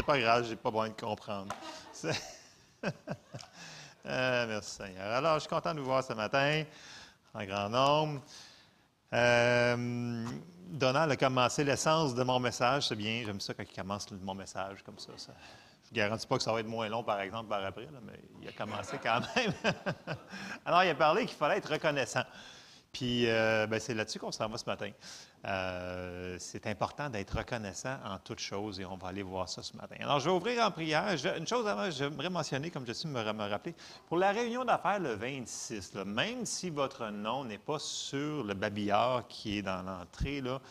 pas grave, j'ai pas besoin de comprendre. Merci Seigneur. Alors, je suis content de vous voir ce matin, en grand nombre. Donald a commencé l'essence de mon message. C'est bien, j'aime ça quand il commence mon message comme ça. Je ne garantis pas que ça va être moins long, par exemple, par après, là, mais il a commencé quand même. Alors, il a parlé qu'il fallait être reconnaissant. Puis, c'est là-dessus qu'on s'en va ce matin. C'est important d'être reconnaissant en toutes choses et on va aller voir ça ce matin. Alors, je vais ouvrir en prière. Une chose avant, j'aimerais mentionner, comme je suis me rappeler, pour la réunion d'affaires le 26, là, même si votre nom n'est pas sur le babillard qui est dans l'entrée, là,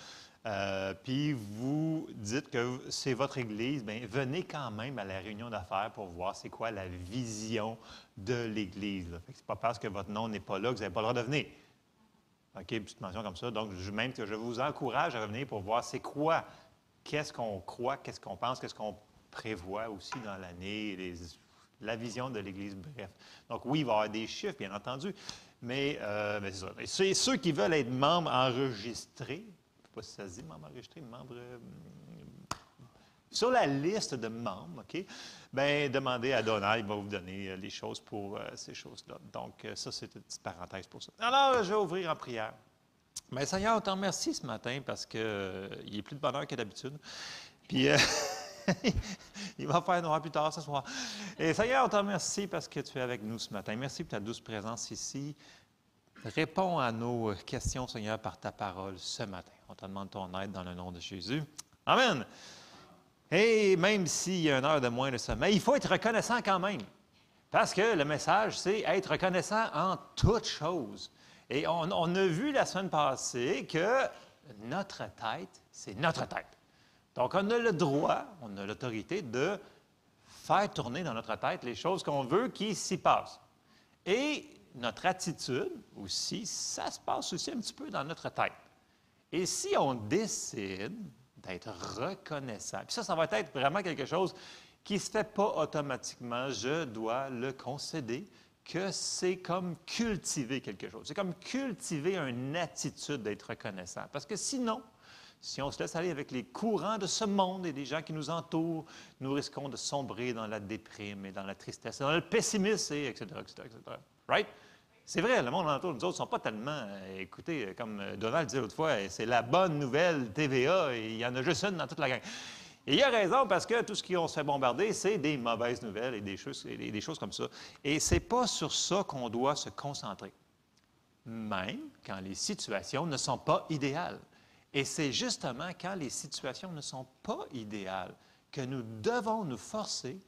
puis vous dites que c'est votre église, bien, venez quand même à la réunion d'affaires pour voir c'est quoi la vision de l'église. Ce n'est pas parce que votre nom n'est pas là que vous n'avez pas le droit de venir. OK, une petite mention comme ça. Donc, même que je vous encourage à revenir pour voir c'est quoi, qu'est-ce qu'on croit, qu'est-ce qu'on pense, qu'est-ce qu'on prévoit aussi dans l'année, la vision de l'Église, bref. Donc, oui, il va y avoir des chiffres, bien entendu, mais c'est ça. Et c'est ceux qui veulent être membres enregistrés, je ne sais pas si ça se dit, membres enregistrés, membres... sur la liste de membres, OK? Bien, demandez à Donald, il va vous donner les choses pour ces choses-là. Donc, ça, c'est une petite parenthèse pour ça. Alors, je vais ouvrir en prière. Bien, Seigneur, on t'en remercie ce matin parce qu'il est plus de bonheur que d'habitude. Puis, il va faire noir plus tard ce soir. Et Seigneur, on t'en remercie parce que tu es avec nous ce matin. Merci pour ta douce présence ici. Réponds à nos questions, Seigneur, par ta parole ce matin. On te demande ton aide dans le nom de Jésus. Amen. Et même s'il y a une heure de moins de sommeil, il faut être reconnaissant quand même. Parce que le message, c'est être reconnaissant en toutes choses. Et on a vu la semaine passée que notre tête, c'est notre tête. Donc, on a le droit, on a l'autorité de faire tourner dans notre tête les choses qu'on veut qui s'y passent. Et notre attitude aussi, ça se passe aussi un petit peu dans notre tête. Et si on décide d'être reconnaissant. Puis ça va être vraiment quelque chose qui ne se fait pas automatiquement. Je dois le concéder que c'est comme cultiver quelque chose. C'est comme cultiver une attitude d'être reconnaissant. Parce que sinon, si on se laisse aller avec les courants de ce monde et des gens qui nous entourent, nous risquons de sombrer dans la déprime et dans la tristesse, dans le pessimisme, et etc., etc., etc. Right? C'est vrai, le monde autour de nous autres ne sont pas tellement, écoutez, comme Donald disait l'autre fois, c'est la bonne nouvelle TVA, et il y en a juste une dans toute la gang. Et il a raison parce que tout ce qu'on se fait bombarder, c'est des mauvaises nouvelles et des choses comme ça. Et ce n'est pas sur ça qu'on doit se concentrer, même quand les situations ne sont pas idéales. Et c'est justement quand les situations ne sont pas idéales que nous devons nous forcer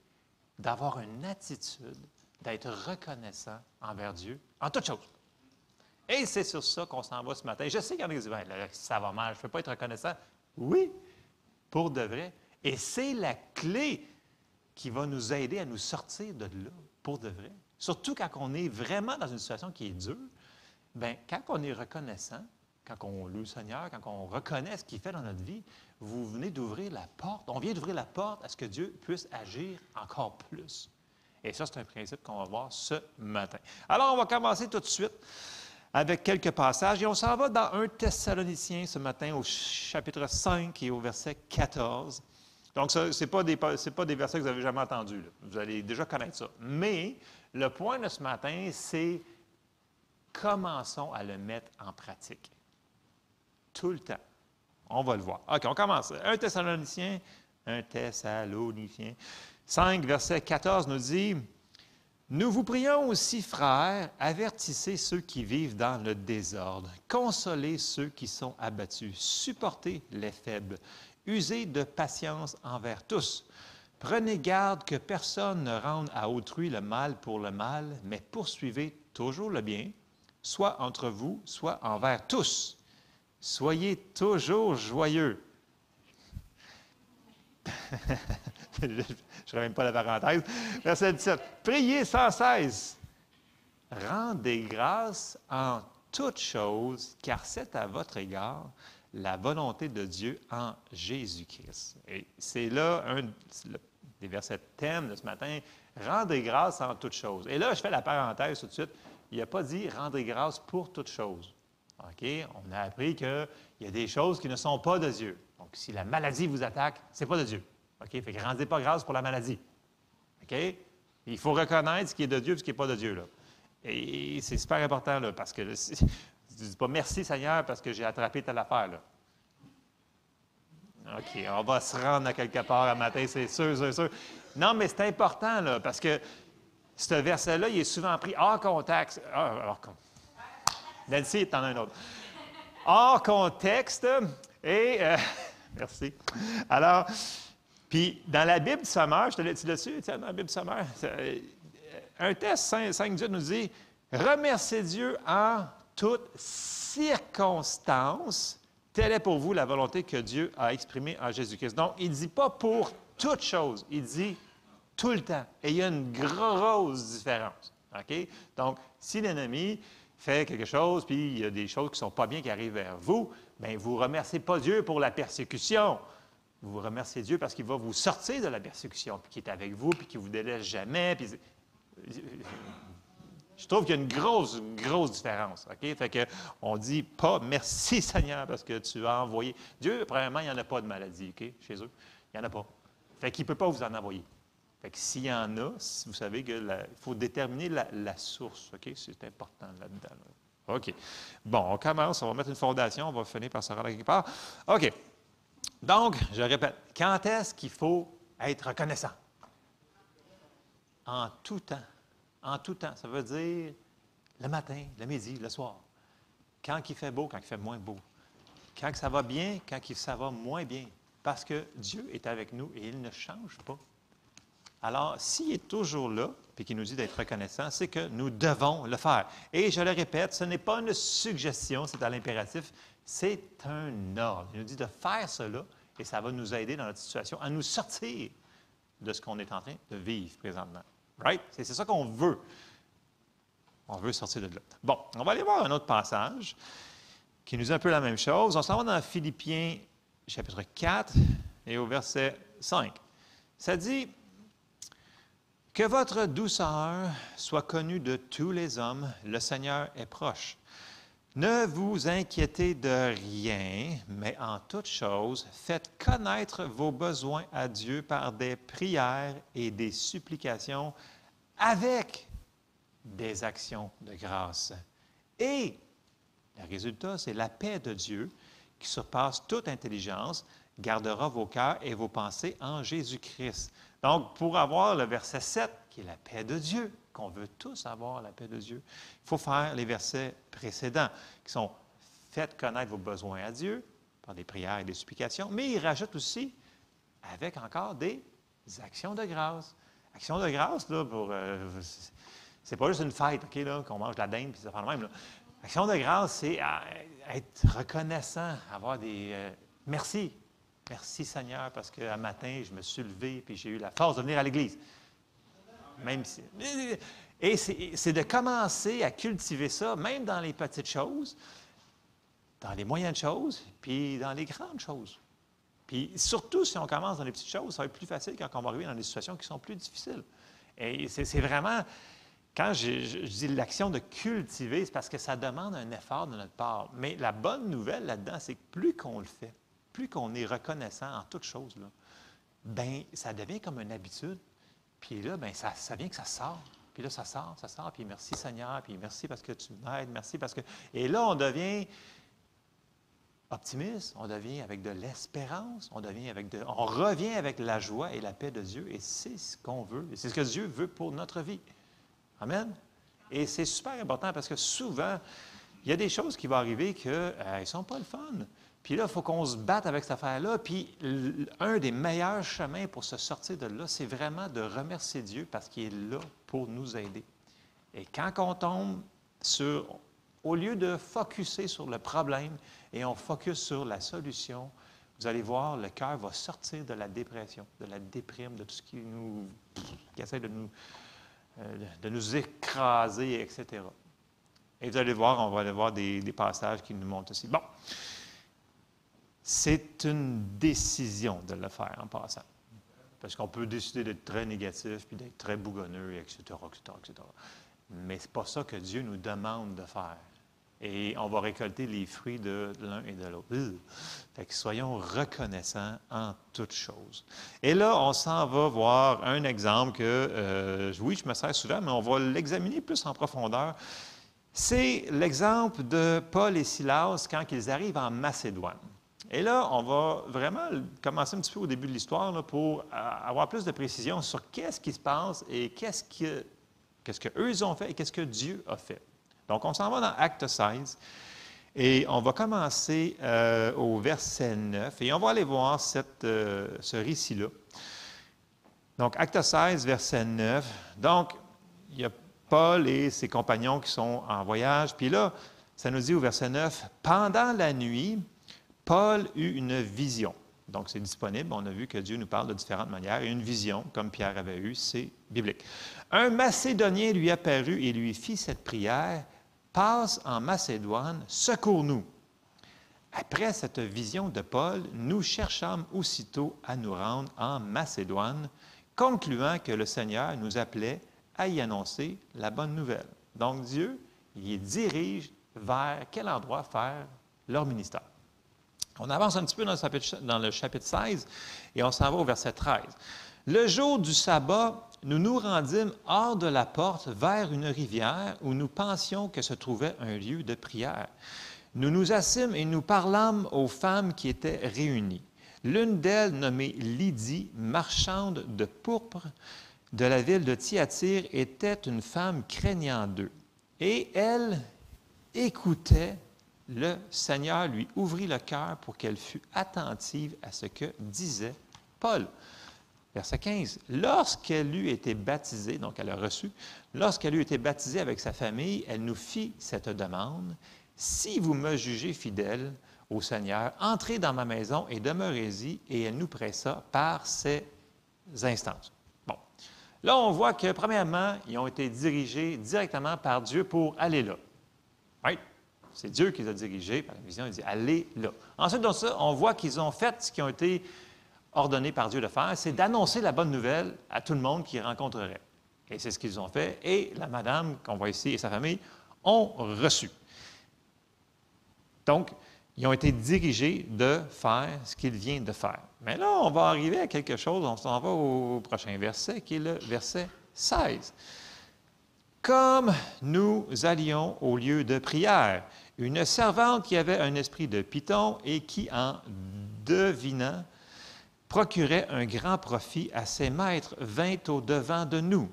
d'avoir une attitude d'être reconnaissant envers Dieu en toutes choses. Et c'est sur ça qu'on s'en va ce matin. Je sais qu'il y en a qui disent, ben, là, ça va mal, je ne peux pas être reconnaissant. Oui, pour de vrai. Et c'est la clé qui va nous aider à nous sortir de là, pour de vrai. Surtout quand on est vraiment dans une situation qui est dure, bien, quand on est reconnaissant, quand on loue le Seigneur, quand on reconnaît ce qu'il fait dans notre vie, vous venez d'ouvrir la porte, on vient d'ouvrir la porte à ce que Dieu puisse agir encore plus. Et ça, c'est un principe qu'on va voir ce matin. Alors, on va commencer tout de suite avec quelques passages. Et on s'en va dans 1 Thessaloniciens ce matin au chapitre 5 et au verset 14. Donc, ce n'est pas des versets que vous n'avez jamais entendus. Là. Vous allez déjà connaître ça. Mais le point de ce matin, c'est commençons à le mettre en pratique. Tout le temps. On va le voir. OK, on commence. 1 Thessaloniciens 5, verset 14 nous dit « Nous vous prions aussi, frères, avertissez ceux qui vivent dans le désordre, consolez ceux qui sont abattus, supportez les faibles, usez de patience envers tous. Prenez garde que personne ne rende à autrui le mal pour le mal, mais poursuivez toujours le bien, soit entre vous, soit envers tous. Soyez toujours joyeux. » Je ne ferai même pas la parenthèse. Verset 17. Priez sans cesse. Rendez grâce en toutes choses, car c'est à votre égard la volonté de Dieu en Jésus-Christ. Et c'est là des versets thème de ce matin. Rendez grâce en toutes choses. Et là, je fais la parenthèse tout de suite. Il n'a pas dit rendez grâce pour toutes choses. OK? On a appris qu'il y a des choses qui ne sont pas de Dieu. Donc, si la maladie vous attaque, ce n'est pas de Dieu. OK? Fait que rendez pas grâce pour la maladie. OK? Il faut reconnaître ce qui est de Dieu et ce qui n'est pas de Dieu, là. Et c'est super important, là, parce que tu ne dis pas merci Seigneur parce que j'ai attrapé telle affaire, là. OK, on va se rendre à quelque part un matin, c'est sûr, c'est sûr. Non, mais c'est important, là, parce que ce verset-là, il est souvent pris hors contexte. Nancy, t'en as un autre. Hors contexte, et... merci. Alors, puis dans la Bible du sommaire, je te l'ai-tu dessus, dans la Bible du sommaire, un test 5.18 nous dit « Remerciez Dieu en toutes circonstances. Telle est pour vous la volonté que Dieu a exprimée en Jésus-Christ. » Donc, il ne dit pas pour toute chose, il dit tout le temps. Et il y a une grosse différence. OK? Donc, si l'ennemi fait quelque chose, puis il y a des choses qui ne sont pas bien qui arrivent vers vous, bien, vous ne remerciez pas Dieu pour la persécution. Vous remerciez Dieu parce qu'il va vous sortir de la persécution, puis qu'il est avec vous, puis qu'il ne vous délaisse jamais. Puis... Je trouve qu'il y a une grosse différence. OK? Fait qu'on ne dit pas merci Seigneur parce que tu as envoyé. Dieu, premièrement, il n'y en a pas de maladie, OK? Chez eux. Il n'y en a pas. Fait qu'il ne peut pas vous en envoyer. Fait que s'il y en a, vous savez qu'il faut déterminer la source. OK? C'est important là-dedans. Là. OK. Bon, on commence, on va mettre une fondation, on va finir par se rendre quelque part. OK. Donc, je répète, quand est-ce qu'il faut être reconnaissant? En tout temps. En tout temps. Ça veut dire le matin, le midi, le soir. Quand il fait beau, quand il fait moins beau. Quand ça va bien, quand ça va moins bien. Parce que Dieu est avec nous et il ne change pas. Alors, s'il est toujours là, puis qu'il nous dit d'être reconnaissant, c'est que nous devons le faire. Et je le répète, ce n'est pas une suggestion, c'est à l'impératif, c'est un ordre. Il nous dit de faire cela et ça va nous aider dans notre situation à nous sortir de ce qu'on est en train de vivre présentement. Right? C'est ça qu'on veut. On veut sortir de là. Bon, on va aller voir un autre passage qui nous dit un peu la même chose. On s'en va dans Philippiens, chapitre 4, et au verset 5. Ça dit « Que votre douceur soit connue de tous les hommes, le Seigneur est proche. Ne vous inquiétez de rien, mais en toute chose, faites connaître vos besoins à Dieu par des prières et des supplications avec des actions de grâce. Et le résultat, c'est la paix de Dieu qui surpasse toute intelligence, gardera vos cœurs et vos pensées en Jésus-Christ. » Donc, pour avoir le verset 7, qui est la paix de Dieu, qu'on veut tous avoir la paix de Dieu, il faut faire les versets précédents, qui sont « Faites connaître vos besoins à Dieu par des prières et des supplications », mais il rajoute aussi avec encore des actions de grâce. Actions de grâce, là, pour... c'est pas juste une fête, OK, là, qu'on mange de la dinde, puis ça fait le même, là. Action de grâce, c'est être reconnaissant, avoir des... merci. Merci Seigneur, parce qu'un matin, je me suis levé et j'ai eu la force de venir à l'Église. Même si... Et c'est de commencer à cultiver ça, même dans les petites choses, dans les moyennes choses, puis dans les grandes choses. Puis surtout, si on commence dans les petites choses, ça va être plus facile quand on va arriver dans des situations qui sont plus difficiles. Et c'est vraiment... Quand je dis l'action de cultiver, c'est parce que ça demande un effort de notre part. Mais la bonne nouvelle là-dedans, c'est que plus qu'on le fait, plus qu'on est reconnaissant en toutes choses, là, bien, ça devient comme une habitude. Puis là, bien, ça vient que ça sort. Puis là, ça sort, puis merci Seigneur, puis merci parce que tu m'aides, merci parce que... Et là, on devient optimiste, on devient avec de l'espérance, on revient avec la joie et la paix de Dieu, et c'est ce qu'on veut. Et c'est ce que Dieu veut pour notre vie. Amen. Et c'est super important parce que souvent, il y a des choses qui vont arriver qui ne sont pas le fun. Puis là, il faut qu'on se batte avec cette affaire-là. Puis un des meilleurs chemins pour se sortir de là, c'est vraiment de remercier Dieu parce qu'il est là pour nous aider. Et quand on tombe au lieu de focusser sur le problème et on focus sur la solution, vous allez voir, le cœur va sortir de la dépression, de la déprime, de tout ce qui essaie de nous écraser, etc. Et vous allez voir, on va aller voir des passages qui nous montrent aussi. Bon, c'est une décision de le faire en passant. Parce qu'on peut décider d'être très négatif, puis d'être très bougonneux, etc., etc., etc. Mais ce n'est pas ça que Dieu nous demande de faire. Et on va récolter les fruits de l'un et de l'autre. Fait que soyons reconnaissants en toutes choses. Et là, on s'en va voir un exemple que, oui, je me sers souvent, mais on va l'examiner plus en profondeur. C'est l'exemple de Paul et Silas quand ils arrivent en Macédoine. Et là, on va vraiment commencer un petit peu au début de l'histoire là, pour avoir plus de précision sur qu'est-ce qui se passe et qu'est-ce qu'eux ils ont fait et qu'est-ce que Dieu a fait. Donc, on s'en va dans Acte 16 et on va commencer au verset 9 et on va aller voir ce récit-là. Donc, Acte 16, verset 9. Donc, il y a Paul et ses compagnons qui sont en voyage. Puis là, ça nous dit au verset 9, « Pendant la nuit, Paul eut une vision. » Donc, c'est disponible. On a vu que Dieu nous parle de différentes manières. Et une vision, comme Pierre avait eu, c'est biblique. Un Macédonien lui apparut et lui fit cette prière, « Passe en Macédoine, secours-nous. » Après cette vision de Paul, nous cherchâmes aussitôt à nous rendre en Macédoine, concluant que le Seigneur nous appelait à y annoncer la bonne nouvelle. Donc, Dieu, il les dirige vers quel endroit faire leur ministère. On avance un petit peu dans le chapitre 16 et on s'en va au verset 13. « Le jour du sabbat, nous nous rendîmes hors de la porte vers une rivière où nous pensions que se trouvait un lieu de prière. Nous nous assîmes et nous parlâmes aux femmes qui étaient réunies. L'une d'elles, nommée Lydie, marchande de pourpre de la ville de Thyatire, était une femme craignant d'eux. Et elle écoutait. Le Seigneur lui ouvrit le cœur pour qu'elle fût attentive à ce que disait Paul. » Verset 15. « Lorsqu'elle eut été baptisée, donc elle a reçu, lorsqu'elle eut été baptisée avec sa famille, elle nous fit cette demande. « Si vous me jugez fidèle au Seigneur, entrez dans ma maison et demeurez-y. » Et elle nous pressa par ses instances. Bon. Là, on voit que, premièrement, ils ont été dirigés directement par Dieu pour aller là. Right? C'est Dieu qui les a dirigés par la vision. Il dit « Allez là. » Ensuite de ça, on voit qu'ils ont fait ce qui ont été ordonné par Dieu de faire, c'est d'annoncer la bonne nouvelle à tout le monde qu'ils rencontreraient. Et c'est ce qu'ils ont fait. Et la madame qu'on voit ici et sa famille ont reçu. Donc, ils ont été dirigés de faire ce qu'il vient de faire. Mais là, on va arriver à quelque chose, on s'en va au prochain verset, qui est le verset 16. « Comme nous allions au lieu de prière, une servante qui avait un esprit de python et qui, en devinant, procurait un grand profit à ses maîtres, vint au-devant de nous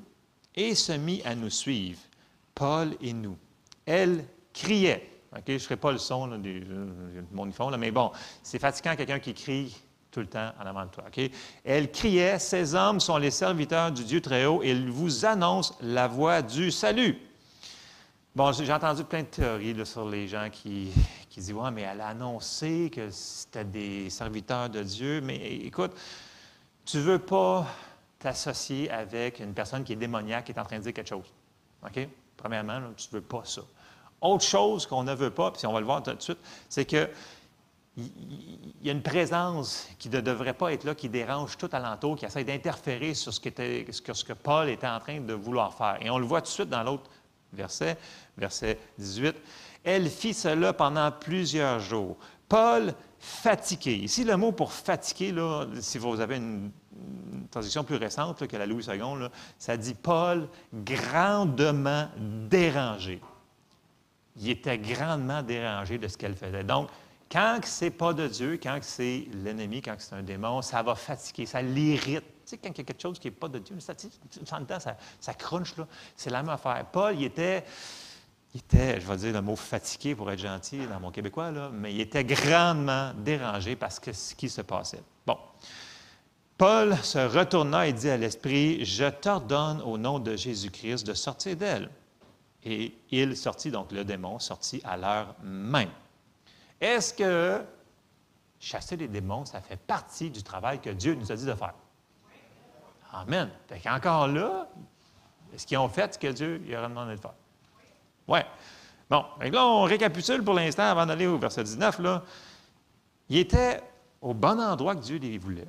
et se mit à nous suivre, Paul et nous. Elle criait. Okay, je ne ferai pas le son là, de mon iPhone, là, mais bon, c'est fatigant quelqu'un qui crie tout le temps en avant de toi. Okay? Elle criait, « Ces hommes sont les serviteurs du Dieu Très-Haut et ils vous annoncent la voie du salut. » Bon, j'ai entendu plein de théories là, sur les gens qui disent « Ouais, mais elle a annoncé que c'était des serviteurs de Dieu. » Mais écoute, tu ne veux pas t'associer avec une personne qui est démoniaque, qui est en train de dire quelque chose. OK? Premièrement, là, tu ne veux pas ça. Autre chose qu'on ne veut pas, puis on va le voir tout de suite, c'est qu'il y a une présence qui ne devrait pas être là, qui dérange tout alentour, qui essaie d'interférer sur ce que Paul était en train de vouloir faire. Et on le voit tout de suite dans l'autre verset 18. « Elle fit cela pendant plusieurs jours. Paul fatigué. » Ici, le mot pour « fatigué », là, si vous avez une traduction plus récente là, que la Louis II, là, ça dit « Paul grandement dérangé ». Il était grandement dérangé de ce qu'elle faisait. Donc, quand ce n'est pas de Dieu, quand c'est l'ennemi, quand c'est un démon, ça va fatiguer, ça l'irrite. Tu sais, quand il y a quelque chose qui n'est pas de Dieu, ça crunche, là. C'est la même affaire. Paul, il était, je vais dire le mot fatigué pour être gentil dans mon québécois, là, mais il était grandement dérangé parce que ce qui se passait. Bon. Paul se retourna et dit à l'esprit, « Je t'ordonne au nom de Jésus-Christ de sortir d'elle. » Et il sortit, donc le démon sortit à l'heure même. Est-ce que chasser les démons, ça fait partie du travail que Dieu nous a dit de faire? Amen. Fait qu'encore là, est-ce qu'ils ont fait ce que Dieu leur a demandé de faire? Oui. Bon, là, on récapitule pour l'instant avant d'aller au verset 19. Là. Il était au bon endroit que Dieu les voulait,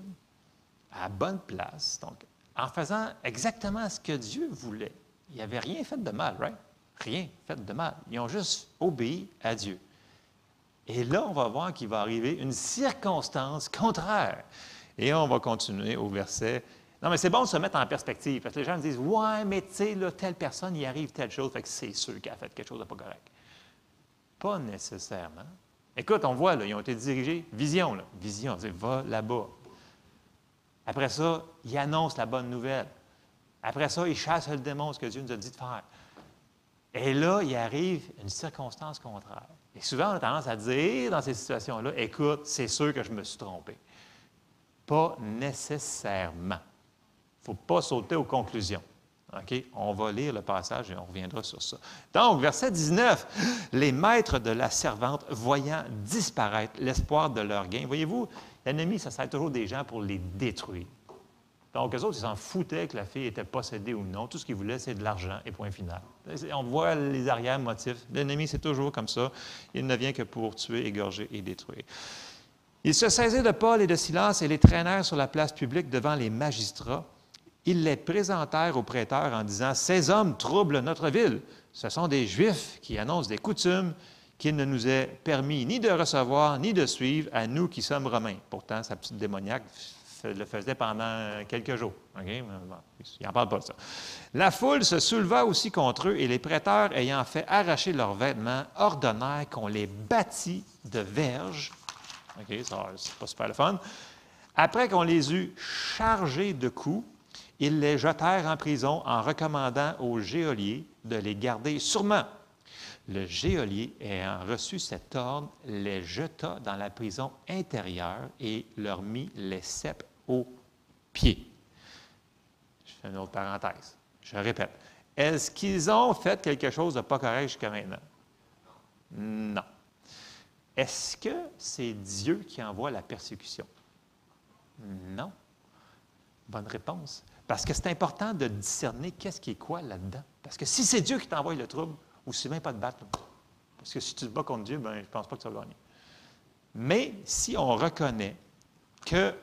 à la bonne place, donc en faisant exactement ce que Dieu voulait. Il n'avait rien fait de mal, right? rien fait de mal. Ils ont juste obéi à Dieu. Et là, on va voir qu'il va arriver une circonstance contraire. Et on va continuer au verset. Non, mais c'est bon de se mettre en perspective, parce que les gens me disent, ouais, mais tu sais, là, telle personne, il arrive telle chose, fait que c'est sûr qu'elle a fait quelque chose de pas correct. Pas nécessairement. Écoute, on voit, là, ils ont été dirigés, vision, là. Vision, c'est va là-bas. Après ça, ils annoncent la bonne nouvelle. Après ça, ils chassent le démon, ce que Dieu nous a dit de faire. Et là, il arrive une circonstance contraire. Et souvent, on a tendance à dire dans ces situations-là, écoute, c'est sûr que je me suis trompé. Pas nécessairement. Il ne faut pas sauter aux conclusions. OK? On va lire le passage et on reviendra sur ça. Donc, verset 19, les maîtres de la servante, voyant disparaître l'espoir de leur gain. Voyez-vous, l'ennemi, ça sert toujours des gens pour les détruire. Donc, eux autres, ils s'en foutaient que la fille était possédée ou non. Tout ce qu'ils voulaient, c'est de l'argent et point final. On voit les arrière-motifs. L'ennemi, c'est toujours comme ça. Il ne vient que pour tuer, égorger et détruire. Ils se saisirent de Paul et de Silas et les traînèrent sur la place publique devant les magistrats. Ils les présentèrent aux prêteurs en disant, « Ces hommes troublent notre ville. Ce sont des Juifs qui annoncent des coutumes qu'il ne nous est permis ni de recevoir ni de suivre à nous qui sommes Romains. » Pourtant, sa petite démoniaque le faisait pendant quelques jours. Okay? Bon, il n'en parle pas de ça. La foule se souleva aussi contre eux et les prêteurs, ayant fait arracher leurs vêtements, ordonnèrent qu'on les bâtît de verges. OK, ça, c'est pas super le fun. Après qu'on les eut chargés de coups, ils les jetèrent en prison en recommandant au geôlier de les garder sûrement. Le geôlier, ayant reçu cet ordre, les jeta dans la prison intérieure et leur mit les ceps aux pieds. Je fais une autre parenthèse. Je répète. Est-ce qu'ils ont fait quelque chose de pas correct jusqu'à maintenant? Non. Est-ce que c'est Dieu qui envoie la persécution? Non. Bonne réponse. Parce que c'est important de discerner qu'est-ce qui est quoi là-dedans. Parce que si c'est Dieu qui t'envoie le trouble, aussi bien pas de battre. Là. Parce que si tu te bats contre Dieu, bien, je ne pense pas que tu vas gagner. Mais si on reconnaît que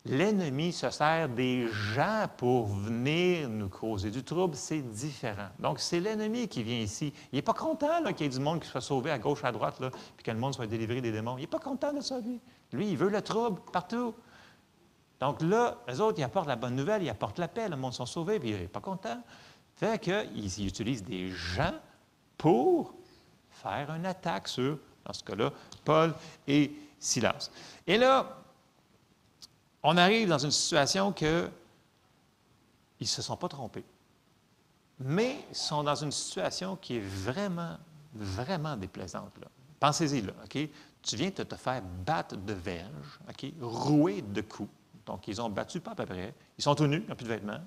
l'ennemi se sert des gens pour venir nous causer du trouble, c'est différent. Donc, c'est l'ennemi qui vient ici. Il n'est pas content qu'il y ait du monde qui soit sauvé à gauche, à droite, là, puis que le monde soit délivré des démons. Il n'est pas content de ça, lui. Lui, il veut le trouble partout. Donc là, eux autres, ils apportent la bonne nouvelle, ils apportent la paix, le monde sont sauvés, puis il n'est pas content. Fait qu'ils utilisent des gens pour faire une attaque sur, dans ce cas-là, Paul et Silas. Et là, on arrive dans une situation que ils ne se sont pas trompés, mais ils sont dans une situation qui est vraiment, vraiment déplaisante. Là. Pensez-y, là, OK? Tu viens de te faire battre de verges, OK? Rouer de coups. Donc, ils ont battu pas à peu près. Ils sont tout nus, ils n'ont plus de vêtements.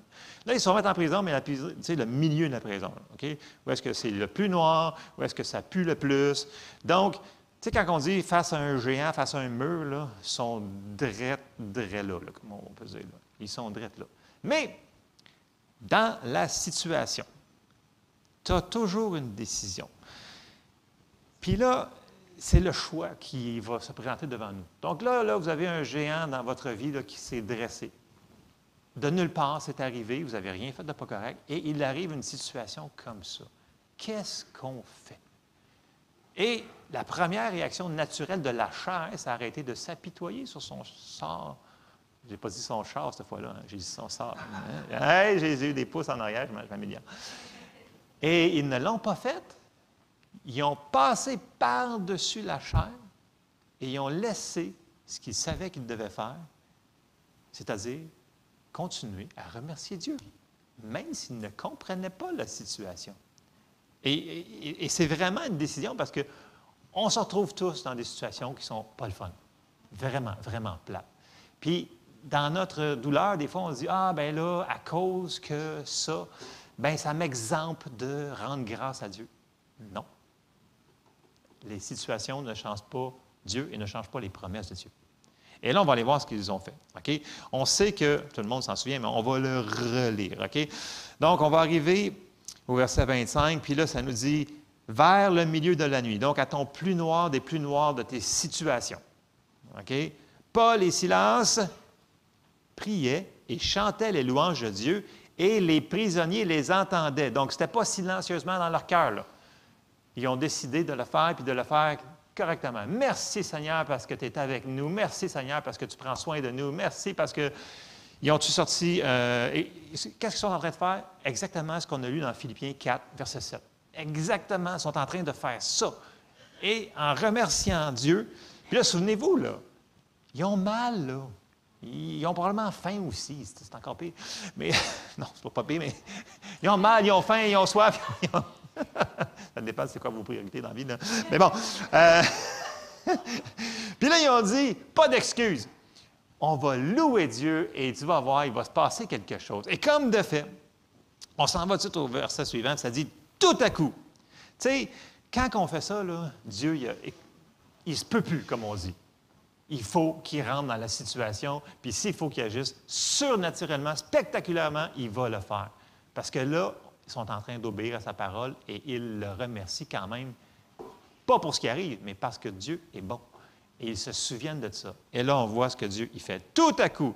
Là, ils sont mis en prison, mais le milieu de la prison. OK? Où est-ce que c'est le plus noir? Où est-ce que ça pue le plus? Donc, tu sais, quand on dit face à un géant, face à un mur, là, ils sont drettes là, comme on peut dire. Là. Ils sont drettes là. Mais, dans la situation, tu as toujours une décision. Puis là, c'est le choix qui va se présenter devant nous. Donc là, vous avez un géant dans votre vie là, qui s'est dressé. De nulle part, c'est arrivé, vous n'avez rien fait de pas correct, et il arrive une situation comme ça. Qu'est-ce qu'on fait? Et la première réaction naturelle de la chair, ça a été de s'apitoyer sur son sort. Je n'ai pas dit son char cette fois-là, hein, j'ai dit son sort. Hey, j'ai eu des pouces en arrière, je m'améliore. Et ils ne l'ont pas fait. Ils ont passé par-dessus la chair et ils ont laissé ce qu'ils savaient qu'ils devaient faire, c'est-à-dire continuer à remercier Dieu, même s'ils ne comprenaient pas la situation. Et c'est vraiment une décision parce qu'on se retrouve tous dans des situations qui ne sont pas le fun. Vraiment, vraiment plates. Puis, dans notre douleur, des fois, on se dit, ah, ben là, à cause que ça, ben ça m'exemple de rendre grâce à Dieu. Non. Les situations ne changent pas Dieu et ne changent pas les promesses de Dieu. Et là, on va aller voir ce qu'ils ont fait. OK? On sait que, tout le monde s'en souvient, mais on va le relire. OK? Donc, on va arriver au verset 25, puis là, ça nous dit « vers le milieu de la nuit », donc à ton plus noir des plus noirs de tes situations. OK? Paul et Silas priaient et chantaient les louanges de Dieu, Et les prisonniers les entendaient. Donc, ce n'était pas silencieusement dans leur cœur, là. Ils ont décidé de le faire, puis de le faire correctement. Merci Seigneur parce que tu es avec nous. Merci Seigneur parce que tu prends soin de nous. Merci parce que... Ils ont-tu sorti... qu'est-ce qu'ils sont en train de faire? Exactement ce qu'on a lu dans Philippiens 4, verset 7. Exactement, ils sont en train de faire ça. Et en remerciant Dieu, puis là, souvenez-vous, là, ils ont mal, là. Ils ont probablement faim aussi, c'est encore pire. Mais, non, c'est pas pire, mais ils ont mal, ils ont faim, ils ont soif. Ça dépend de c'est quoi vos priorités dans la vie, là. Mais bon. Puis là, ils ont dit, pas d'excuses. On va louer Dieu et tu vas voir, il va se passer quelque chose. Et comme de fait, on s'en va tout de suite au verset suivant, ça dit tout à coup. Tu sais, quand on fait ça, là, Dieu, il ne se peut plus, comme on dit. Il faut qu'il rentre dans la situation, puis s'il faut qu'il agisse surnaturellement, spectaculairement, il va le faire. Parce que là, ils sont en train d'obéir à sa parole et ils le remercient quand même, pas pour ce qui arrive, mais parce que Dieu est bon. Et ils se souviennent de ça. Et là, on voit ce que Dieu y fait. Tout à coup,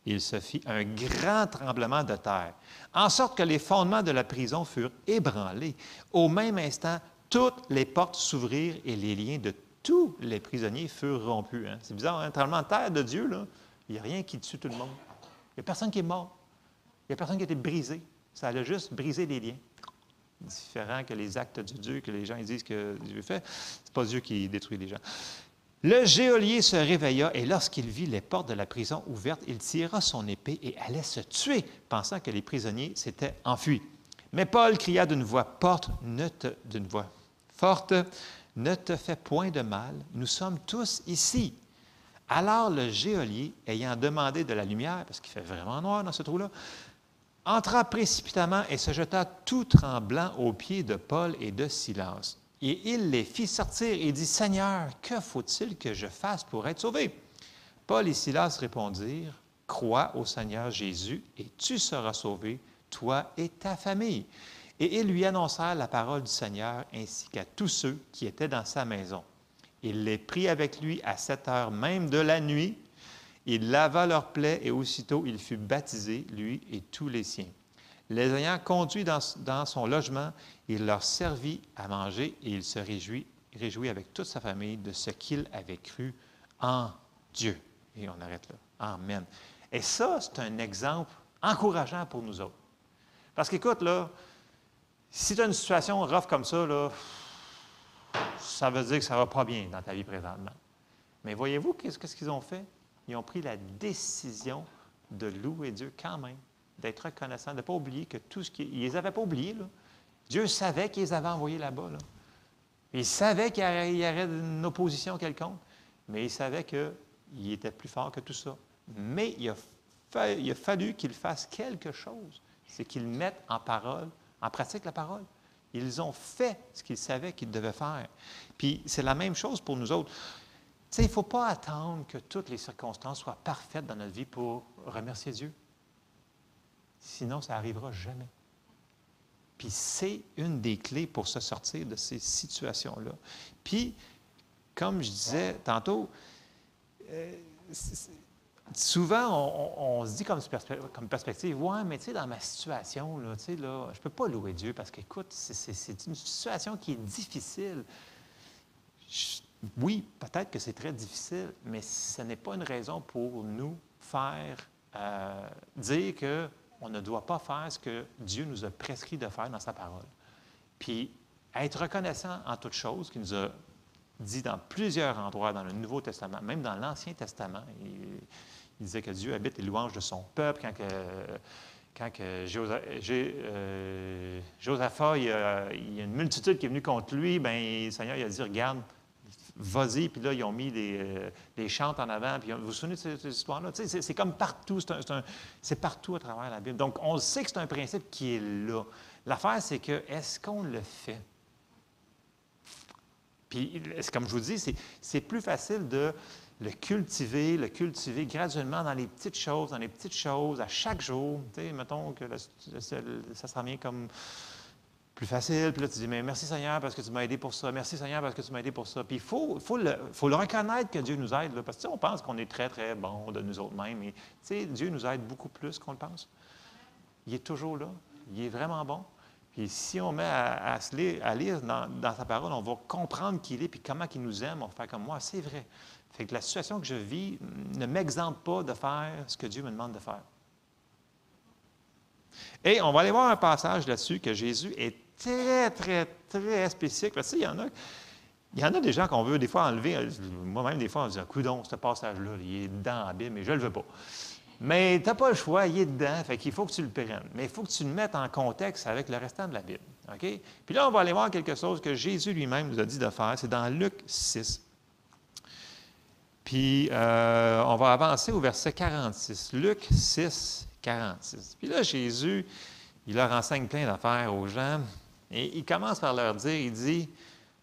il se fit un grand tremblement de terre, en sorte que les fondements de la prison furent ébranlés. Au même instant, toutes les portes s'ouvrirent et les liens de tous les prisonniers furent rompus. Hein? C'est bizarre, un tremblement de terre de Dieu, là. Il n'y a rien qui tue tout le monde. Il n'y a personne qui est mort. Il n'y a personne qui a été brisé. Ça a juste brisé les liens. Différent que les actes de Dieu, que les gens ils disent que Dieu fait. Ce n'est pas Dieu qui détruit les gens. Le geôlier se réveilla et lorsqu'il vit les portes de la prison ouvertes, il tira son épée et allait se tuer, pensant que les prisonniers s'étaient enfuis. Mais Paul cria d'une voix forte, ne te fais point de mal, nous sommes tous ici. Alors le geôlier, ayant demandé de la lumière, parce qu'il fait vraiment noir dans ce trou-là, entra précipitamment et se jeta tout tremblant aux pieds de Paul et de Silas. Et il les fit sortir et dit, « Seigneur, que faut-il que je fasse pour être sauvé? » Paul et Silas répondirent, « Crois au Seigneur Jésus et tu seras sauvé, toi et ta famille. » Et ils lui annoncèrent la parole du Seigneur ainsi qu'à tous ceux qui étaient dans sa maison. Il les prit avec lui à 7 heures même de la nuit. Il lava leurs plaies et aussitôt il fut baptisé, lui et tous les siens. Les ayant conduits dans son logement, il leur servit à manger et il se réjouit avec toute sa famille de ce qu'il avait cru en Dieu. Et on arrête là. Amen. Et ça, c'est un exemple encourageant pour nous autres. Parce qu'écoute, là, si tu as une situation rough comme ça, là, ça veut dire que ça ne va pas bien dans ta vie présentement. Mais voyez-vous qu'est-ce qu'ils ont fait? Ils ont pris la décision de louer Dieu quand même, d'être reconnaissants, de ne pas oublier que tout ce qu'ils... Ils ne les avaient pas oubliés, là. Dieu savait qu'ils les avaient envoyés là-bas, là. Il savait qu'il y aurait une opposition quelconque, mais il savait qu'il était plus fort que tout ça. Mais il a fallu qu'ils fassent quelque chose. C'est qu'ils mettent en pratique la parole. Ils ont fait ce qu'ils savaient qu'ils devaient faire. Puis c'est la même chose pour nous autres. Tu sais, il ne faut pas attendre que toutes les circonstances soient parfaites dans notre vie pour remercier Dieu. Sinon, ça n'arrivera jamais. Puis c'est une des clés pour se sortir de ces situations-là. Puis, comme je disais tantôt, souvent, on se dit comme perspective, « Ouais, mais tu sais, dans ma situation, là, tu sais, là, je ne peux pas louer Dieu parce qu'écoute, c'est une situation qui est difficile. » Oui, peut-être que c'est très difficile, mais ce n'est pas une raison pour nous faire dire qu'on ne doit pas faire ce que Dieu nous a prescrit de faire dans sa parole. Puis, être reconnaissant en toutes choses, qu'il nous a dit dans plusieurs endroits dans le Nouveau Testament, même dans l'Ancien Testament. Il disait que Dieu habite les louanges de son peuple. Quand Josaphat, il y a une multitude qui est venue contre lui, bien, le Seigneur il a dit, regarde, vas-y, puis là, ils ont mis des chantes en avant. Puis vous vous souvenez de cette histoire-là? Tu sais, c'est comme partout, c'est partout à travers la Bible. Donc, on sait que c'est un principe qui est là. L'affaire, c'est que, est-ce qu'on le fait? Puis, comme je vous dis, c'est plus facile de le cultiver graduellement dans les petites choses, à chaque jour. Tu sais, mettons que ça sera bien comme plus facile. Puis là, tu dis, mais merci Seigneur parce que tu m'as aidé pour ça. Merci Seigneur parce que tu m'as aidé pour ça. Puis il faut le reconnaître que Dieu nous aide. Là, parce que tu sais, on pense qu'on est très, très bon de nous autres mêmes. Mais tu sais, Dieu nous aide beaucoup plus qu'on le pense. il est toujours là. Il est vraiment bon. Puis si on met à lire dans sa parole, on va comprendre qui il est, puis comment il nous aime, on va faire comme moi. C'est vrai. Fait que la situation que je vis ne m'exempte pas de faire ce que Dieu me demande de faire. Et on va aller voir un passage là-dessus que Jésus est très, très, très spécifique. Parce que il y en a des gens qu'on veut des fois enlever. Moi-même, des fois, on dit, coudonc, ce passage-là, il est dans la Bible, mais je ne le veux pas. Mais tu n'as pas le choix, il est dedans, fait qu'il faut que tu le prennes. Mais il faut que tu le mettes en contexte avec le restant de la Bible. OK? Puis là, on va aller voir quelque chose que Jésus lui-même nous a dit de faire. C'est dans Luc 6. Puis, on va avancer au verset 46. Luc 6, 46. Puis là, Jésus, il leur enseigne plein d'affaires aux gens. Et il commence par leur dire, il dit,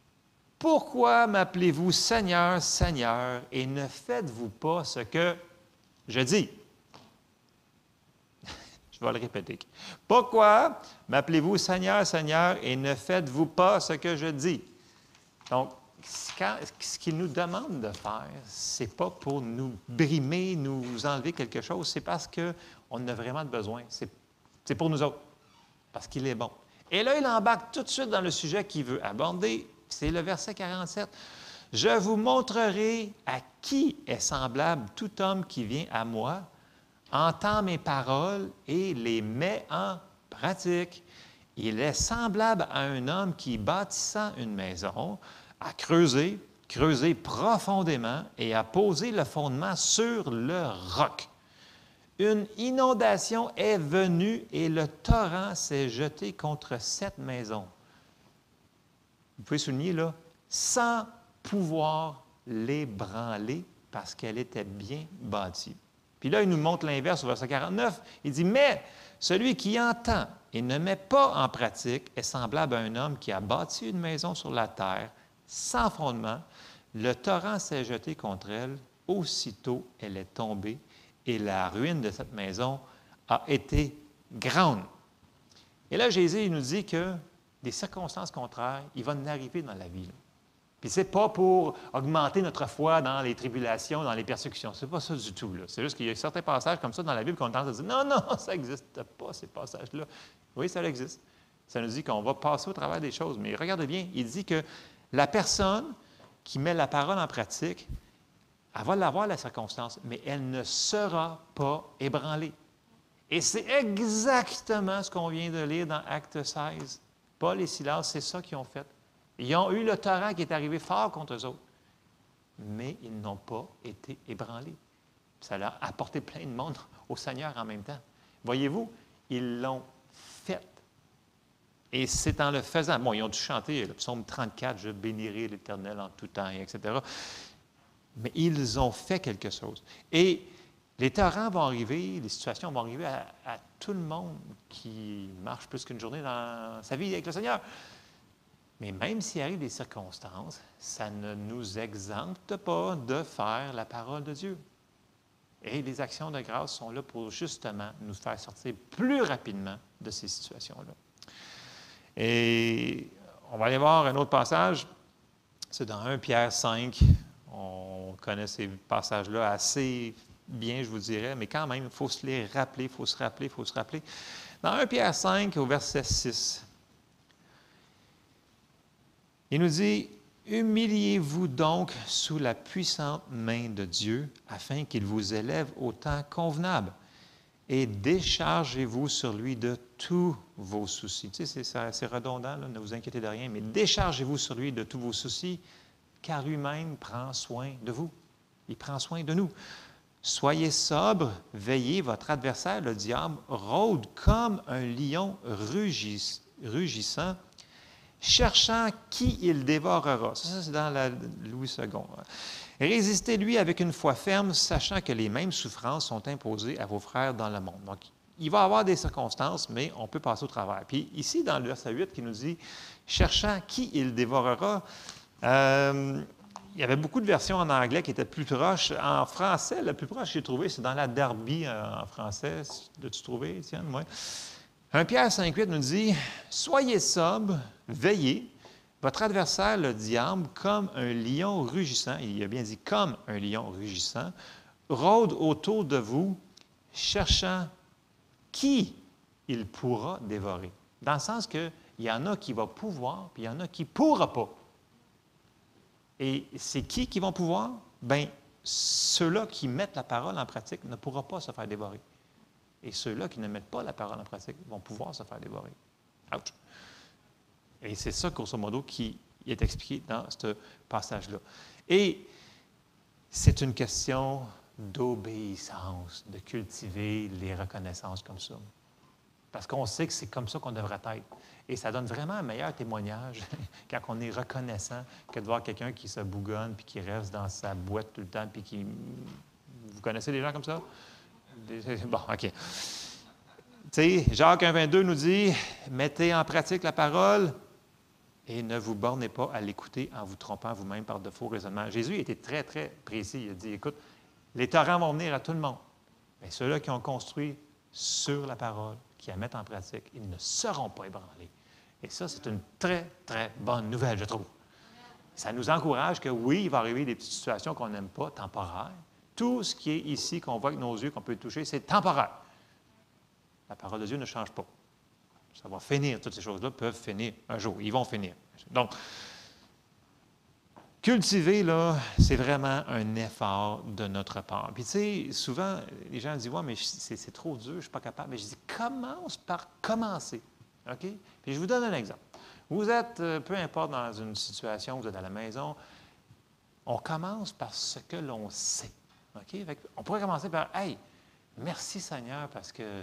« Pourquoi m'appelez-vous Seigneur, Seigneur, et ne faites-vous pas ce que je dis? » Je vais le répéter. « Pourquoi m'appelez-vous Seigneur, Seigneur, et ne faites-vous pas ce que je dis? » Donc, ce qu'il nous demande de faire, ce n'est pas pour nous brimer, nous enlever quelque chose, c'est parce qu'on en a vraiment besoin. C'est pour nous autres, parce qu'il est bon. Et là, il embarque tout de suite dans le sujet qu'il veut aborder, c'est le verset 47. « Je vous montrerai à qui est semblable tout homme qui vient à moi, entend mes paroles et les met en pratique. Il est semblable à un homme qui, bâtissant une maison, a creusé profondément et a posé le fondement sur le roc. Une inondation est venue et le torrent s'est jeté contre cette maison. » Vous pouvez souligner là, sans pouvoir l'ébranler parce qu'elle était bien bâtie. Puis là, il nous montre l'inverse au verset 49. Il dit, « Mais celui qui entend et ne met pas en pratique est semblable à un homme qui a bâti une maison sur la terre, sans fondement. Le torrent s'est jeté contre elle. Aussitôt, elle est tombée et la ruine de cette maison a été grande. » Et là, Jésus il nous dit que des circonstances contraires, il va nous arriver dans la vie. Là. Puis ce n'est pas pour augmenter notre foi dans les tribulations, dans les persécutions. Ce n'est pas ça du tout. C'est juste qu'il y a certains passages comme ça dans la Bible qu'on tente à dire « Non, non, ça n'existe pas, ces passages-là. » Oui, ça existe. Ça nous dit qu'on va passer au travers des choses. Mais regardez bien, il dit que la personne qui met la parole en pratique, elle va l'avoir la circonstance, mais elle ne sera pas ébranlée. Et c'est exactement ce qu'on vient de lire dans Acte 16. Paul et Silas, c'est ça qu'ils ont fait. Ils ont eu le torrent qui est arrivé fort contre eux autres, mais ils n'ont pas été ébranlés. Ça leur a apporté plein de monde au Seigneur en même temps. Voyez-vous, ils l'ont fait. Et c'est en le faisant. Bon, ils ont dû chanter le psaume 34, « Je bénirai l'Éternel en tout temps », etc. Mais ils ont fait quelque chose. Et les torrents vont arriver, les situations vont arriver à tout le monde qui marche plus qu'une journée dans sa vie avec le Seigneur. Mais même s'il arrive des circonstances, ça ne nous exempte pas de faire la parole de Dieu. Et les actions de grâce sont là pour justement nous faire sortir plus rapidement de ces situations-là. Et on va aller voir un autre passage. C'est dans 1 Pierre 5. On connaît ces passages-là assez bien, je vous dirais, mais quand même, il faut se les rappeler, il faut se rappeler. Dans 1 Pierre 5, au verset 6, il nous dit, « Humiliez-vous donc sous la puissante main de Dieu, afin qu'il vous élève au temps convenable, et déchargez-vous sur lui de tous vos soucis. » Tu sais, c'est redondant, là, ne vous inquiétez de rien, mais déchargez-vous sur lui de tous vos soucis, car lui-même prend soin de vous. Il prend soin de nous. Soyez sobre, veillez, votre adversaire, le diable, rôde comme un lion rugissant, cherchant qui il dévorera. Ça c'est dans la Louis II. Résistez-lui avec une foi ferme, sachant que les mêmes souffrances sont imposées à vos frères dans le monde. Donc, il va y avoir des circonstances, mais on peut passer au travers. Puis ici, dans le verset 8, qui nous dit « cherchant qui il dévorera », il y avait beaucoup de versions en anglais qui étaient plus proches. En français, le plus proche que j'ai trouvé, c'est dans la Derby en français. L'as-tu trouvé, Étienne? Oui. 1 Pierre 5,8 nous dit « Soyez sobre, veillez, votre adversaire, le diable, comme un lion rugissant, il a bien dit comme un lion rugissant, rôde autour de vous, cherchant qui il pourra dévorer. Dans le sens qu'il y en a qui vont pouvoir, puis il y en a qui ne pourra pas. Et c'est qui vont pouvoir? Bien, ceux-là qui mettent la parole en pratique ne pourront pas se faire dévorer. Et ceux-là qui ne mettent pas la parole en pratique vont pouvoir se faire dévorer. Ouch! Et c'est ça, grosso modo, qui est expliqué dans ce passage-là. Et c'est une question d'obéissance, de cultiver les reconnaissances comme ça. Parce qu'on sait que c'est comme ça qu'on devrait être. Et ça donne vraiment un meilleur témoignage quand on est reconnaissant que de voir quelqu'un qui se bougonne puis qui reste dans sa boîte tout le temps puis qui... Vous connaissez des gens comme ça? Bon, OK. Tu sais, Jacques 1,22 nous dit « Mettez en pratique la parole et ne vous bornez pas à l'écouter en vous trompant vous-même par de faux raisonnements. » Jésus était très, très précis. Il a dit « Écoute, les torrents vont venir à tout le monde. Mais ceux-là qui ont construit sur la parole, qui la mettent en pratique, ils ne seront pas ébranlés. » Et ça, c'est une très, très bonne nouvelle, je trouve. Ça nous encourage que oui, il va arriver des petites situations qu'on n'aime pas, temporaires. Tout ce qui est ici, qu'on voit avec nos yeux, qu'on peut toucher, c'est temporaire. La parole de Dieu ne change pas. Ça va finir. Toutes ces choses-là peuvent finir un jour. Ils vont finir. Donc, cultiver, là, c'est vraiment un effort de notre part. Puis, tu sais, souvent, les gens disent « Ouais, mais c'est trop dur, je ne suis pas capable. » Mais je dis « Commence par commencer. » OK? Puis, je vous donne un exemple. Vous êtes, peu importe, dans une situation, vous êtes à la maison, on commence par ce que l'on sait. OK? On pourrait commencer par « Hey, merci Seigneur parce que,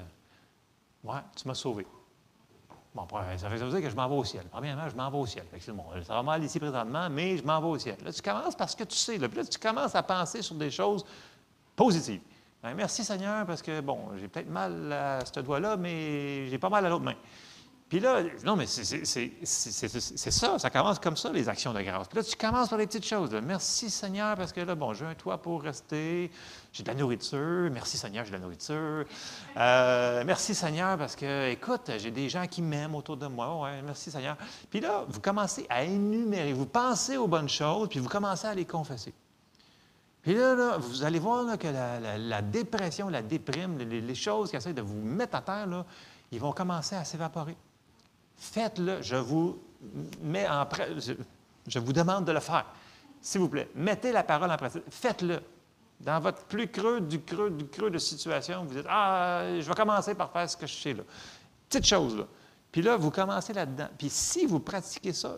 ouais, tu m'as sauvé. » Bon, ça veut dire que je m'en vais au ciel. Premièrement, je m'en vais au ciel. Bon, ça va mal ici présentement, mais je m'en vais au ciel. Là, tu commences parce que tu sais. Là, puis là, tu commences à penser sur des choses positives. Bien, merci Seigneur parce que, bon, j'ai peut-être mal à ce doigt-là, mais j'ai pas mal à l'autre main. Puis là, non, mais c'est ça, ça commence comme ça, les actions de grâce. Puis là, tu commences par les petites choses. Là. Merci Seigneur, parce que là, bon, j'ai un toit pour rester, j'ai de la nourriture. Merci Seigneur, j'ai de la nourriture. Merci Seigneur, parce que, écoute, j'ai des gens qui m'aiment autour de moi. Ouais, merci Seigneur. Puis là, vous commencez à énumérer, vous pensez aux bonnes choses, puis vous commencez à les confesser. Puis là, vous allez voir là, que la dépression, la déprime, les choses qui essaient de vous mettre à terre, là, ils vont commencer à s'évaporer. Faites-le, je vous demande de le faire. S'il vous plaît, mettez la parole en pratique. Faites-le. Dans votre plus creux de situation, vous dites « Ah, je vais commencer par faire ce que je sais là. » Petite chose, là. Puis là, vous commencez là-dedans. Puis si vous pratiquez ça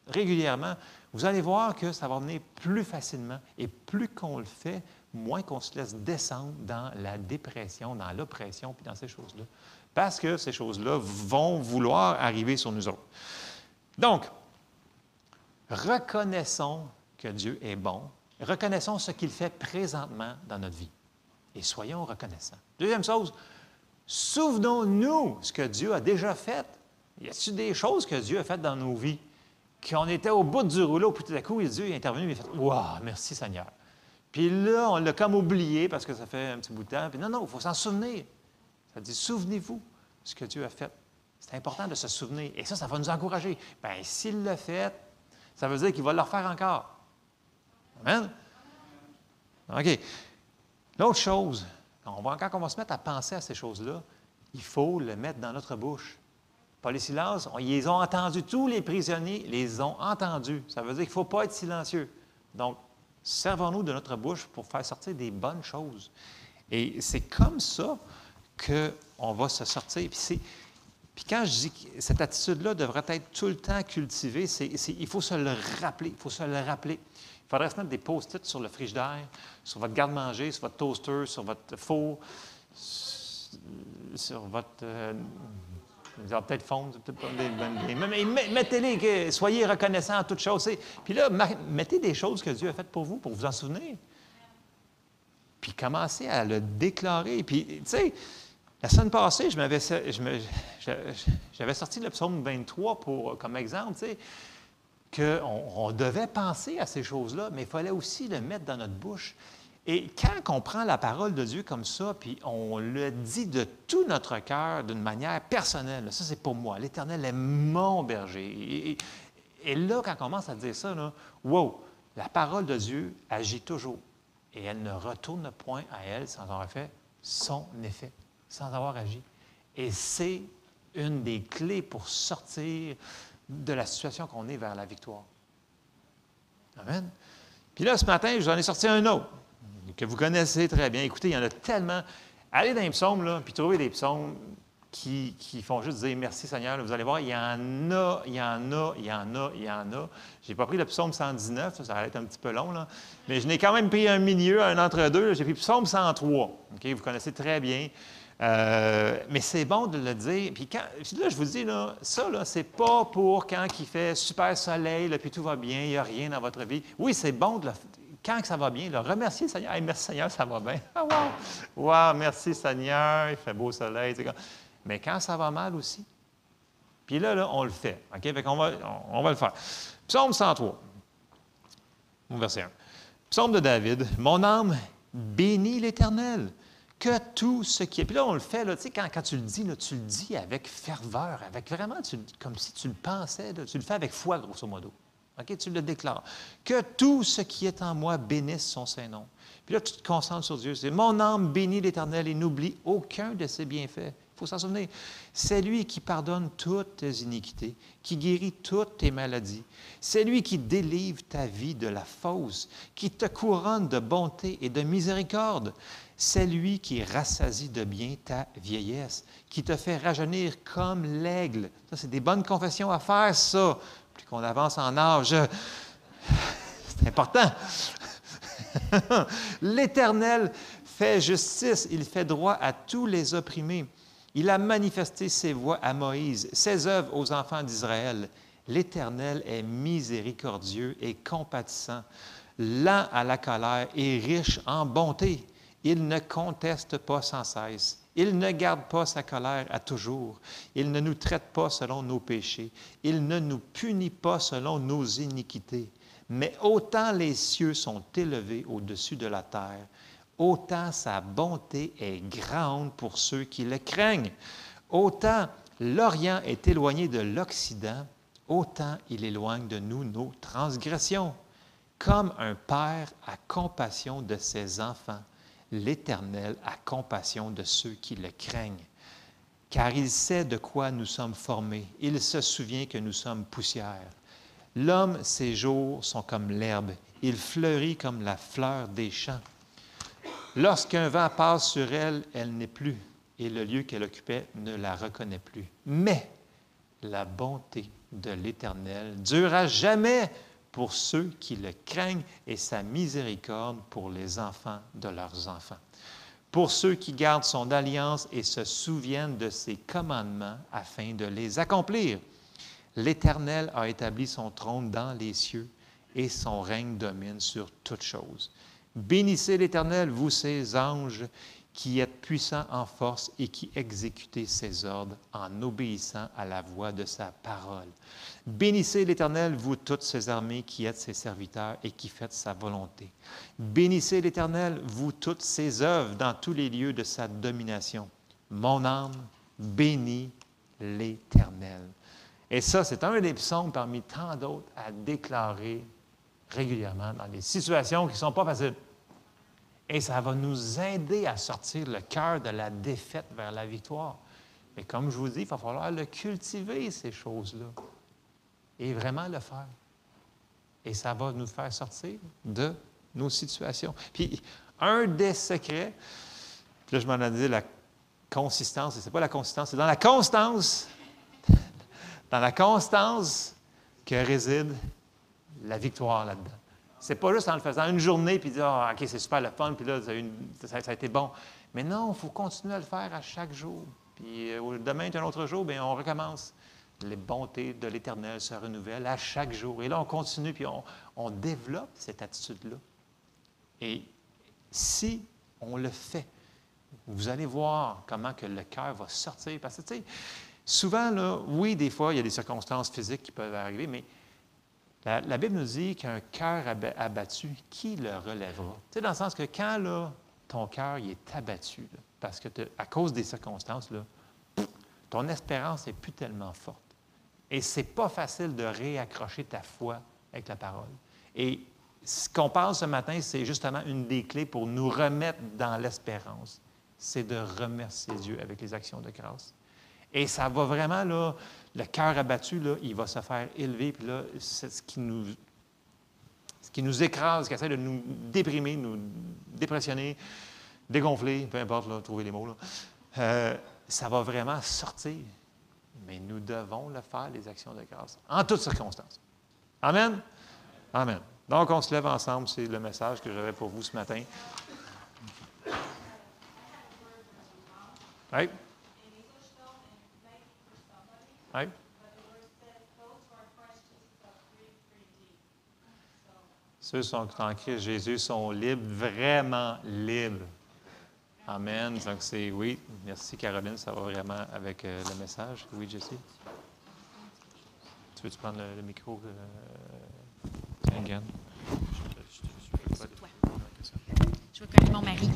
régulièrement, vous allez voir que ça va venir plus facilement. Et plus qu'on le fait, moins qu'on se laisse descendre dans la dépression, dans l'oppression, puis dans ces choses-là. Parce que ces choses-là vont vouloir arriver sur nous autres. Donc, reconnaissons que Dieu est bon. Reconnaissons ce qu'il fait présentement dans notre vie. Et soyons reconnaissants. Deuxième chose, souvenons-nous ce que Dieu a déjà fait. Y a-t-il des choses que Dieu a faites dans nos vies? Qu'on était au bout du rouleau, puis tout à coup, Dieu est intervenu et il a fait « Wow, merci Seigneur! » Puis là, on l'a comme oublié parce que ça fait un petit bout de temps. Puis non, il faut s'en souvenir. Ça dit, souvenez-vous ce que Dieu a fait. C'est important de se souvenir. Et ça va nous encourager. Bien, s'il l'a fait, ça veut dire qu'il va le refaire encore. Amen? OK. L'autre chose, quand on va se mettre à penser à ces choses-là, il faut le mettre dans notre bouche. Paul et Silas, ils les ont entendus. Tous les prisonniers les ont entendus. Ça veut dire qu'il ne faut pas être silencieux. Donc, servons-nous de notre bouche pour faire sortir des bonnes choses. Et c'est comme ça qu'on va se sortir. Puis quand je dis que cette attitude-là devrait être tout le temps cultivée, il faut se le rappeler. Il faut se le rappeler. Il faudrait se mettre des post-it sur le frigidaire, sur votre garde-manger, sur votre toaster, sur votre four, sur votre... Ils vont peut-être fondre, peut-être pas des bonnes idées. Mais mettez-les, soyez reconnaissants en toutes choses. Puis là, mettez des choses que Dieu a faites pour vous en souvenir. Puis commencez à le déclarer. Puis, tu sais, la semaine passée, j'avais sorti le psaume 23 comme exemple, tu sais, qu'on devait penser à ces choses-là, mais il fallait aussi le mettre dans notre bouche. Et quand on prend la parole de Dieu comme ça, puis on le dit de tout notre cœur d'une manière personnelle, ça c'est pour moi, l'Éternel est mon berger. Et là, quand on commence à dire ça, là, wow, la parole de Dieu agit toujours. Et elle ne retourne point à elle sans avoir fait son effet, sans avoir agi. Et c'est une des clés pour sortir de la situation qu'on est vers la victoire. Amen. Puis là, ce matin, j'en ai sorti un autre, que vous connaissez très bien. Écoutez, il y en a tellement. Allez dans les psaumes, là, puis trouvez des psaumes qui font juste dire merci Seigneur. Là, vous allez voir, il y en a, il y en a, il y en a, il y en a. Je n'ai pas pris le psaume 119, ça va être un petit peu long, là. Mais je n'ai quand même pris un milieu, un entre-deux. J'ai pris le psaume 103. OK? Vous connaissez très bien. Mais c'est bon de le dire. Puis là, je vous dis, là, ça, là, c'est pas pour quand il fait super soleil, là, puis tout va bien, il n'y a rien dans votre vie. Oui, c'est bon de quand ça va bien, là, remerciez le Seigneur. Hey, merci Seigneur, ça va bien. Ah, wow! Wow, merci Seigneur, il fait beau soleil. Mais quand ça va mal aussi. Puis là, on le fait. OK? Fait qu'on va le faire. Psaume 103, verset 1. Psaume de David. Mon âme bénit l'Éternel. Que tout ce qui est. Puis là, on le fait, là, tu sais, quand tu le dis, là, tu le dis avec ferveur, avec vraiment, comme si tu le pensais, là, tu le fais avec foi, grosso modo. OK? Tu le déclares. Que tout ce qui est en moi bénisse son Saint-Nom. Puis là, tu te concentres sur Dieu. C'est mon âme bénit l'Éternel et n'oublie aucun de ses bienfaits. Il faut s'en souvenir. C'est lui qui pardonne toutes tes iniquités, qui guérit toutes tes maladies. C'est lui qui délivre ta vie de la fausse, qui te couronne de bonté et de miséricorde. C'est lui qui rassasie de bien ta vieillesse, qui te fait rajeunir comme l'aigle. Ça, c'est des bonnes confessions à faire, ça. Plus qu'on avance en âge, c'est important. L'Éternel fait justice, il fait droit à tous les opprimés. Il a manifesté ses voies à Moïse, ses œuvres aux enfants d'Israël. L'Éternel est miséricordieux et compatissant, lent à la colère et riche en bonté. Il ne conteste pas sans cesse. Il ne garde pas sa colère à toujours. Il ne nous traite pas selon nos péchés. Il ne nous punit pas selon nos iniquités. Mais autant les cieux sont élevés au-dessus de la terre, autant sa bonté est grande pour ceux qui le craignent. Autant l'Orient est éloigné de l'Occident, autant il éloigne de nous nos transgressions. Comme un père a compassion de ses enfants, l'Éternel a compassion de ceux qui le craignent. Car il sait de quoi nous sommes formés. Il se souvient que nous sommes poussière. L'homme, ses jours sont comme l'herbe. Il fleurit comme la fleur des champs. Lorsqu'un vent passe sur elle, elle n'est plus, et le lieu qu'elle occupait ne la reconnaît plus. Mais la bonté de l'Éternel dure à jamais pour ceux qui le craignent et sa miséricorde pour les enfants de leurs enfants. Pour ceux qui gardent son alliance et se souviennent de ses commandements afin de les accomplir. L'Éternel a établi son trône dans les cieux et son règne domine sur toutes choses. Bénissez l'Éternel, vous ses anges, qui êtes puissants en force et qui exécutez ses ordres en obéissant à la voix de sa parole. Bénissez l'Éternel, vous toutes ses armées qui êtes ses serviteurs et qui faites sa volonté. Bénissez l'Éternel, vous toutes ses œuvres dans tous les lieux de sa domination. Mon âme bénit l'Éternel. Et ça, c'est un des psaumes parmi tant d'autres à déclarer régulièrement dans des situations qui ne sont pas faciles. Et ça va nous aider à sortir le cœur de la défaite vers la victoire. Mais comme je vous dis, il va falloir le cultiver, ces choses-là, et vraiment le faire. Et ça va nous faire sortir de nos situations. Puis, un des secrets, là, je m'en ai dit la consistance, et ce n'est pas la consistance, c'est dans la constance que réside la victoire là-dedans. Ce n'est pas juste en le faisant une journée puis dire « OK, c'est super le fun, puis là, ça a été bon. » Mais non, il faut continuer à le faire à chaque jour. Puis demain est un autre jour, bien, on recommence. Les bontés de l'Éternel se renouvellent à chaque jour. Et là, on continue, puis on développe cette attitude-là. Et si on le fait, vous allez voir comment que le cœur va sortir. Parce que, tu sais, souvent, là, oui, des fois, il y a des circonstances physiques qui peuvent arriver, mais la Bible nous dit qu'un cœur abattu, qui le relèvera? Tu sais, dans le sens que quand là, ton cœur il est abattu, là, parce que à cause des circonstances, là, ton espérance n'est plus tellement forte. Et ce n'est pas facile de réaccrocher ta foi avec la parole. Et ce qu'on parle ce matin, c'est justement une des clés pour nous remettre dans l'espérance. C'est de remercier Dieu avec les actions de grâce. Et ça va vraiment, là, le cœur abattu, là, il va se faire élever. Puis là, c'est ce qui nous écrase, qui essaie de nous déprimer, nous dépressionner, dégonfler, peu importe, là, trouver les mots, là. Ça va vraiment sortir. Mais nous devons le faire, les actions de grâce, en toutes circonstances. Amen? Amen. Donc, on se lève ensemble. C'est le message que j'avais pour vous ce matin. Oui? Oui? Ceux qui sont en Christ Jésus sont libres, vraiment libres. Amen. Donc, c'est oui. Merci, Caroline. Ça va vraiment avec le message. Oui, Jessie? Tu veux-tu prendre le micro? Again? Je vais connaître mon mari.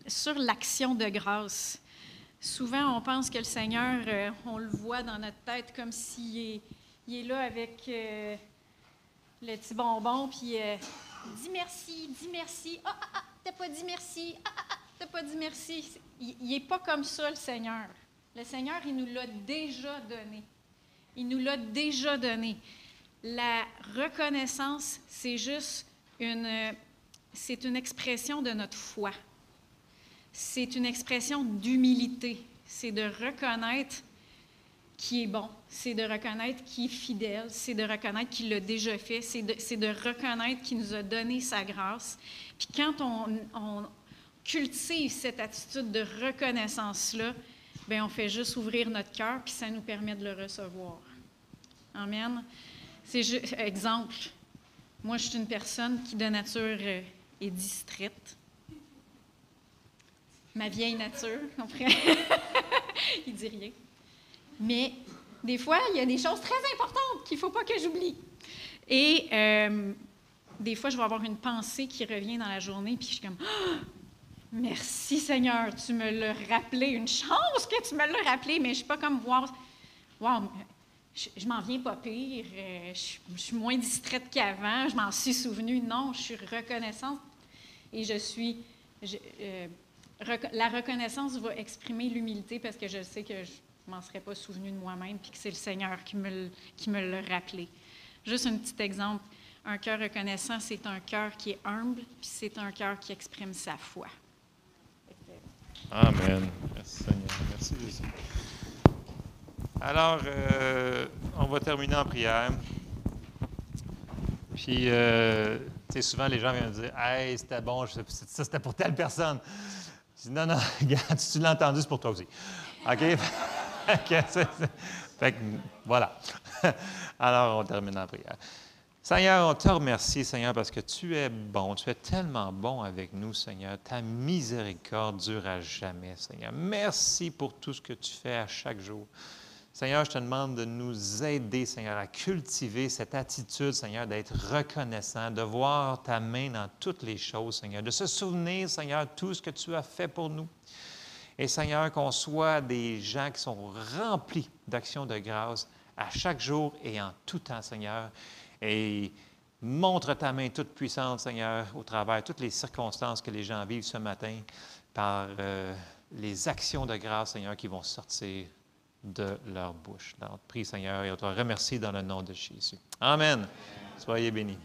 Sur l'action de grâce, souvent on pense que le Seigneur, on le voit dans notre tête comme s'il est là avec le petit bonbon, puis dis merci, t'as pas dit merci, t'as pas dit merci. Il n'est pas comme ça, le Seigneur. Le Seigneur, il nous l'a déjà donné. Il nous l'a déjà donné. La reconnaissance, c'est juste c'est une expression de notre foi. C'est une expression d'humilité. C'est de reconnaître qui est bon. C'est de reconnaître qui est fidèle. C'est de reconnaître qu'il l'a déjà fait. C'est de reconnaître qu'il nous a donné sa grâce. Puis quand on cultive cette attitude de reconnaissance-là, bien, on fait juste ouvrir notre cœur, puis ça nous permet de le recevoir. Amen. C'est juste, exemple, moi, je suis une personne qui, de nature, est distraite. Ma vieille nature, on pourrait... Il dit rien. Mais des fois, il y a des choses très importantes qu'il ne faut pas que j'oublie. Et des fois, je vais avoir une pensée qui revient dans la journée, puis je suis comme « Merci Seigneur, tu me l'as rappelé. Une chance que tu me l'as rappelé. » Mais je ne suis pas comme « Wow, je m'en viens pas pire. Je suis moins distraite qu'avant. Je m'en suis souvenue. » Non, je suis reconnaissante. Et la reconnaissance va exprimer l'humilité parce que je sais que je ne m'en serais pas souvenue de moi-même puis que c'est le Seigneur qui me l'a rappelé. Juste un petit exemple. Un cœur reconnaissant, c'est un cœur qui est humble puis c'est un cœur qui exprime sa foi. Amen. Merci Seigneur. Merci Jésus. Alors, on va terminer en prière. Puis, tu sais, souvent les gens viennent me dire « Hey, c'était bon, ça c'était pour telle personne. » Je dis « Non, non, regarde, si tu l'as entendu, c'est pour toi aussi. » OK? Fait que, voilà. Alors, on termine en prière. Seigneur, on te remercie, Seigneur, parce que tu es bon. Tu es tellement bon avec nous, Seigneur. Ta miséricorde dure à jamais, Seigneur. Merci pour tout ce que tu fais à chaque jour. Seigneur, je te demande de nous aider, Seigneur, à cultiver cette attitude, Seigneur, d'être reconnaissant, de voir ta main dans toutes les choses, Seigneur, de se souvenir, Seigneur, de tout ce que tu as fait pour nous. Et Seigneur, qu'on soit des gens qui sont remplis d'actions de grâce à chaque jour et en tout temps, Seigneur. Et montre ta main toute puissante, Seigneur, au travers de toutes les circonstances que les gens vivent ce matin par les actions de grâce, Seigneur, qui vont sortir de leur bouche. Donc, prie, Seigneur, et on te remercie dans le nom de Jésus. Amen. Soyez bénis.